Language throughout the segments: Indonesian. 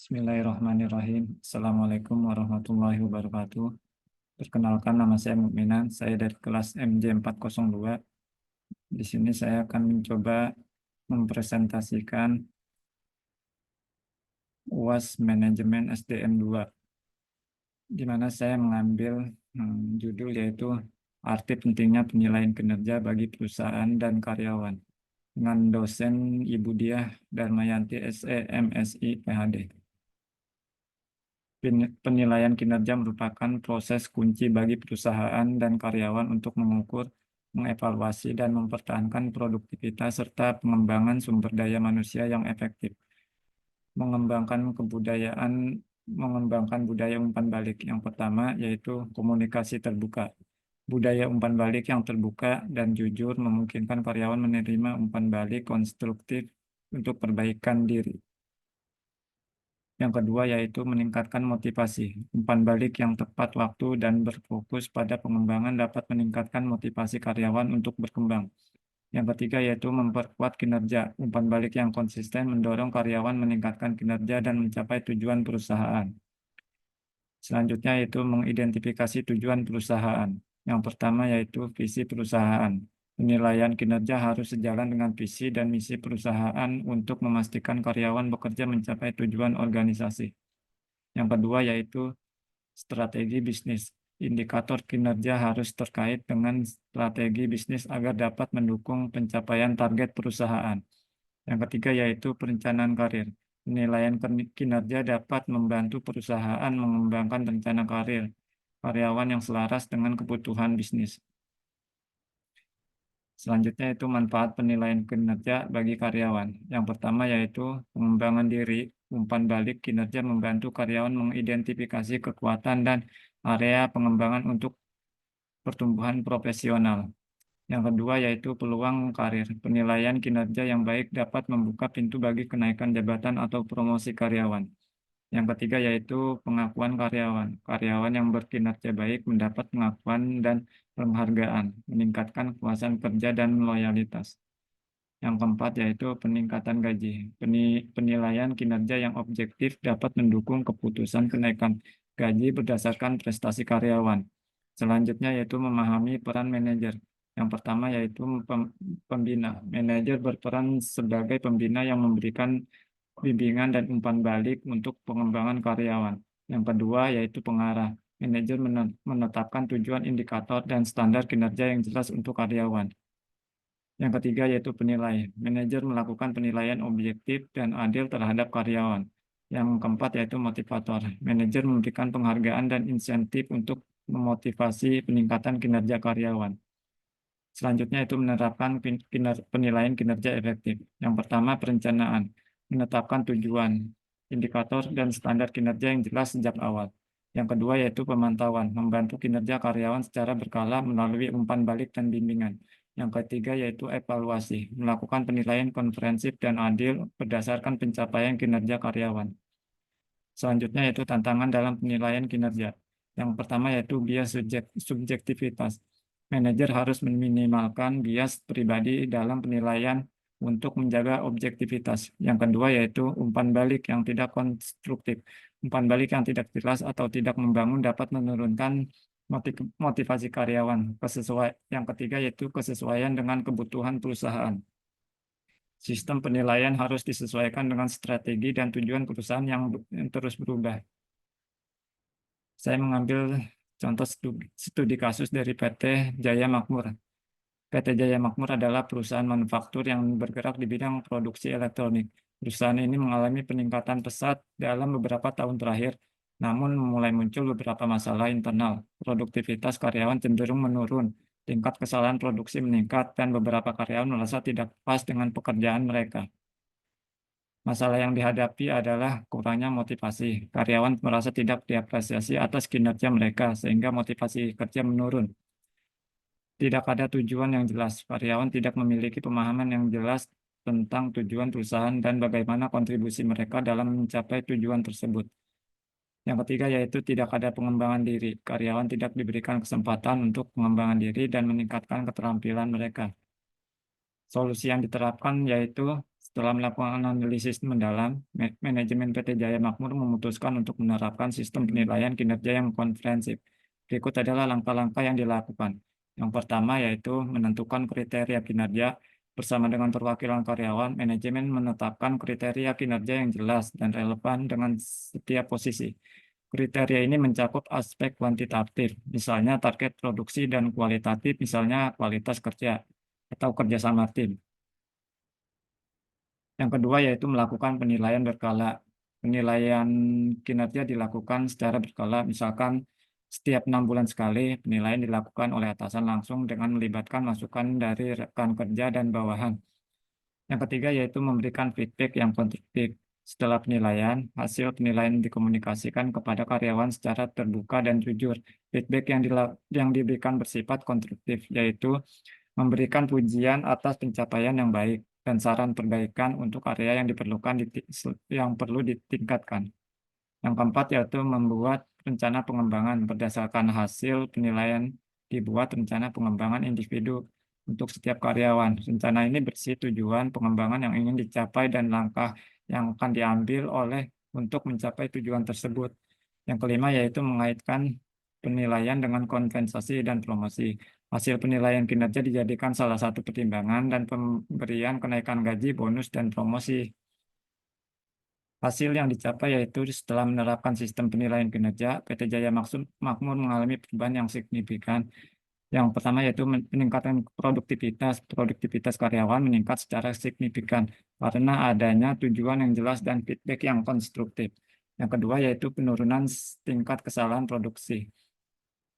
Bismillahirrahmanirrahim. Assalamualaikum warahmatullahi wabarakatuh. Perkenalkan, nama saya Mukminan. Saya dari kelas MJ402. Di sini saya akan mencoba mempresentasikan UAS Manajemen SDM 2, di mana saya mengambil judul yaitu Arti Pentingnya Penilaian Kinerja bagi Perusahaan dan Karyawan, dengan dosen Ibu Diah Darmayanti SE MSI PhD. Penilaian kinerja merupakan proses kunci bagi perusahaan dan karyawan untuk mengukur, mengevaluasi, dan mempertahankan produktivitas serta pengembangan sumber daya manusia yang efektif. Mengembangkan kebudayaan, mengembangkan budaya umpan balik. Yang pertama yaitu komunikasi terbuka. Budaya umpan balik yang terbuka dan jujur memungkinkan karyawan menerima umpan balik konstruktif untuk perbaikan diri. Yang kedua yaitu meningkatkan motivasi. Umpan balik yang tepat waktu dan berfokus pada pengembangan dapat meningkatkan motivasi karyawan untuk berkembang. Yang ketiga yaitu memperkuat kinerja. Umpan balik yang konsisten mendorong karyawan meningkatkan kinerja dan mencapai tujuan perusahaan. Selanjutnya yaitu mengidentifikasi tujuan perusahaan. Yang pertama yaitu visi perusahaan. Penilaian kinerja harus sejalan dengan visi dan misi perusahaan untuk memastikan karyawan bekerja mencapai tujuan organisasi. Yang kedua yaitu strategi bisnis. Indikator kinerja harus terkait dengan strategi bisnis agar dapat mendukung pencapaian target perusahaan. Yang ketiga yaitu perencanaan karir. Penilaian kinerja dapat membantu perusahaan mengembangkan rencana karir karyawan yang selaras dengan kebutuhan bisnis. Selanjutnya itu manfaat penilaian kinerja bagi karyawan. Yang pertama yaitu pengembangan diri. Umpan balik kinerja membantu karyawan mengidentifikasi kekuatan dan area pengembangan untuk pertumbuhan profesional. Yang kedua yaitu peluang karir. Penilaian kinerja yang baik dapat membuka pintu bagi kenaikan jabatan atau promosi karyawan. Yang ketiga yaitu pengakuan karyawan. Karyawan yang berkinerja baik mendapat pengakuan dan penghargaan, meningkatkan kepuasan kerja dan loyalitas. Yang keempat yaitu peningkatan gaji. Penilaian kinerja yang objektif dapat mendukung keputusan kenaikan gaji berdasarkan prestasi karyawan. Selanjutnya yaitu memahami peran manajer. Yang pertama yaitu pembina. Manajer berperan sebagai pembina yang memberikan bimbingan dan umpan balik untuk pengembangan karyawan. Yang kedua yaitu pengarah. Manajer menetapkan tujuan, indikator, dan standar kinerja yang jelas untuk karyawan. Yang ketiga yaitu penilai. Manajer melakukan penilaian objektif dan adil terhadap karyawan. Yang keempat yaitu motivator. Manajer memberikan penghargaan dan insentif untuk memotivasi peningkatan kinerja karyawan. Selanjutnya itu menerapkan penilaian kinerja efektif. Yang pertama perencanaan. Menetapkan tujuan, indikator, dan standar kinerja yang jelas sejak awal. Yang kedua yaitu pemantauan. Membantu kinerja karyawan secara berkala melalui umpan balik dan bimbingan. Yang ketiga yaitu evaluasi, melakukan penilaian komprehensif dan adil berdasarkan pencapaian kinerja karyawan. Selanjutnya yaitu tantangan dalam penilaian kinerja. Yang pertama yaitu bias subjektivitas. Manajer harus meminimalkan bias pribadi dalam penilaian untuk menjaga objektivitas. Yang kedua yaitu umpan balik yang tidak konstruktif. Umpan balik yang tidak jelas atau tidak membangun dapat menurunkan motivasi karyawan. Yang ketiga yaitu kesesuaian dengan kebutuhan perusahaan. Sistem penilaian harus disesuaikan dengan strategi dan tujuan perusahaan yang terus berubah. Saya mengambil contoh studi kasus dari PT Jaya Makmur. PT Jaya Makmur adalah perusahaan manufaktur yang bergerak di bidang produksi elektronik. Perusahaan ini mengalami peningkatan pesat dalam beberapa tahun terakhir, namun mulai muncul beberapa masalah internal. Produktivitas karyawan cenderung menurun, tingkat kesalahan produksi meningkat, dan beberapa karyawan merasa tidak pas dengan pekerjaan mereka. Masalah yang dihadapi adalah kurangnya motivasi. Karyawan merasa tidak diapresiasi atas kinerja mereka, sehingga motivasi kerja menurun. Tidak ada tujuan yang jelas. Karyawan tidak memiliki pemahaman yang jelas tentang tujuan perusahaan dan bagaimana kontribusi mereka dalam mencapai tujuan tersebut. Yang ketiga yaitu tidak ada pengembangan diri. Karyawan tidak diberikan kesempatan untuk pengembangan diri dan meningkatkan keterampilan mereka. Solusi yang diterapkan yaitu Setelah melakukan analisis mendalam, manajemen PT Jaya Makmur memutuskan untuk menerapkan sistem penilaian kinerja yang komprehensif. Berikut adalah langkah-langkah yang dilakukan. Yang pertama yaitu menentukan kriteria kinerja. Bersama dengan perwakilan karyawan, manajemen menetapkan kriteria kinerja yang jelas dan relevan dengan setiap posisi. Kriteria ini mencakup aspek kuantitatif, misalnya target produksi, dan kualitatif, misalnya kualitas kerja atau kerjasama tim. Yang kedua yaitu melakukan penilaian berkala. Penilaian kinerja dilakukan secara berkala, misalkan setiap 6 bulan sekali penilaian dilakukan oleh atasan langsung dengan melibatkan masukan dari rekan kerja dan bawahan. Yang ketiga yaitu memberikan feedback yang konstruktif. Setelah penilaian, hasil penilaian dikomunikasikan kepada karyawan secara terbuka dan jujur. Feedback yang diberikan bersifat konstruktif, yaitu memberikan pujian atas pencapaian yang baik dan saran perbaikan untuk area yang diperlukan yang perlu ditingkatkan. Yang keempat yaitu membuat rencana pengembangan berdasarkan hasil penilaian, dibuat rencana pengembangan individu untuk setiap karyawan. Rencana ini berisi tujuan pengembangan yang ingin dicapai dan langkah yang akan diambil untuk mencapai tujuan tersebut. Yang kelima yaitu mengaitkan penilaian dengan kompensasi dan promosi. Hasil penilaian kinerja dijadikan salah satu pertimbangan dan pemberian kenaikan gaji, bonus, dan promosi. Hasil yang dicapai yaitu setelah menerapkan sistem penilaian kinerja, PT Jaya Makmur mengalami perubahan yang signifikan. Yang pertama yaitu meningkatkan produktivitas. Produktivitas karyawan meningkat secara signifikan karena adanya tujuan yang jelas dan feedback yang konstruktif. Yang kedua yaitu penurunan tingkat kesalahan produksi.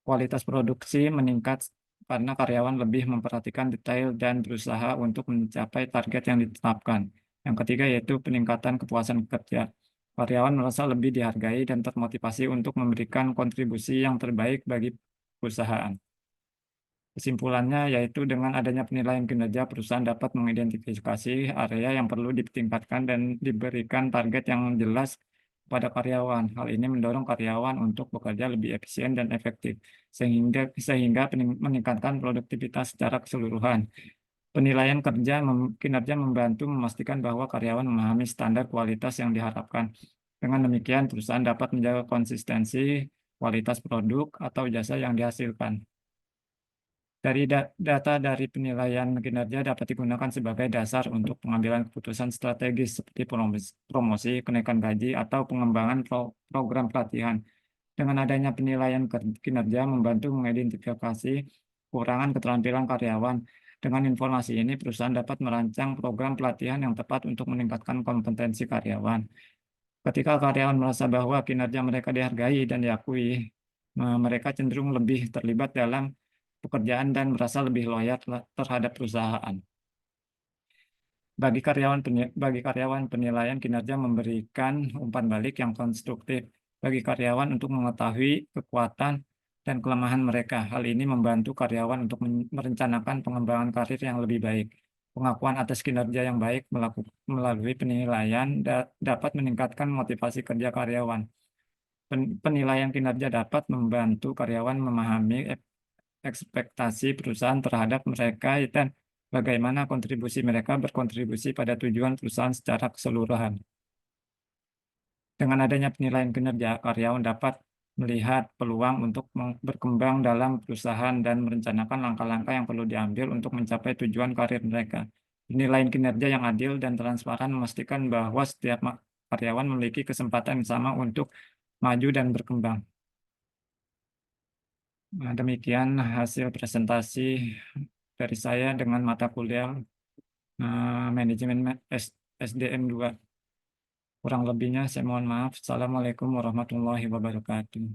Kualitas produksi meningkat karena karyawan lebih memperhatikan detail dan berusaha untuk mencapai target yang ditetapkan. Yang ketiga yaitu peningkatan kepuasan kerja. Karyawan merasa lebih dihargai dan termotivasi untuk memberikan kontribusi yang terbaik bagi perusahaan. Kesimpulannya yaitu dengan adanya penilaian kinerja, perusahaan dapat mengidentifikasi area yang perlu ditingkatkan dan diberikan target yang jelas pada karyawan. Hal ini mendorong karyawan untuk bekerja lebih efisien dan efektif, sehingga meningkatkan produktivitas secara keseluruhan. Penilaian kinerja membantu memastikan bahwa karyawan memahami standar kualitas yang diharapkan. Dengan demikian, perusahaan dapat menjaga konsistensi kualitas produk atau jasa yang dihasilkan. Data dari penilaian kinerja dapat digunakan sebagai dasar untuk pengambilan keputusan strategis seperti promosi, kenaikan gaji, atau pengembangan program pelatihan. Dengan adanya penilaian kinerja membantu mengidentifikasi kekurangan keterampilan karyawan. Dengan informasi ini, perusahaan dapat merancang program pelatihan yang tepat untuk meningkatkan kompetensi karyawan. Ketika karyawan merasa bahwa kinerja mereka dihargai dan diakui, mereka cenderung lebih terlibat dalam pekerjaan dan merasa lebih loyal terhadap perusahaan. Bagi karyawan, penilaian kinerja memberikan umpan balik yang konstruktif bagi karyawan untuk mengetahui kekuatan dan kelemahan mereka. Hal ini membantu karyawan untuk merencanakan pengembangan karir yang lebih baik. Pengakuan atas kinerja yang baik melalui penilaian dapat meningkatkan motivasi kerja karyawan. Penilaian kinerja dapat membantu karyawan memahami ekspektasi perusahaan terhadap mereka dan bagaimana kontribusi mereka berkontribusi pada tujuan perusahaan secara keseluruhan. Dengan adanya penilaian kinerja, karyawan dapat melihat peluang untuk berkembang dalam perusahaan dan merencanakan langkah-langkah yang perlu diambil untuk mencapai tujuan karir mereka. Penilaian kinerja yang adil dan transparan memastikan bahwa setiap karyawan memiliki kesempatan yang sama untuk maju dan berkembang. Nah, demikian hasil presentasi dari saya dengan mata kuliah manajemen SDM 2. Kurang lebihnya saya mohon maaf. Assalamualaikum warahmatullahi wabarakatuh.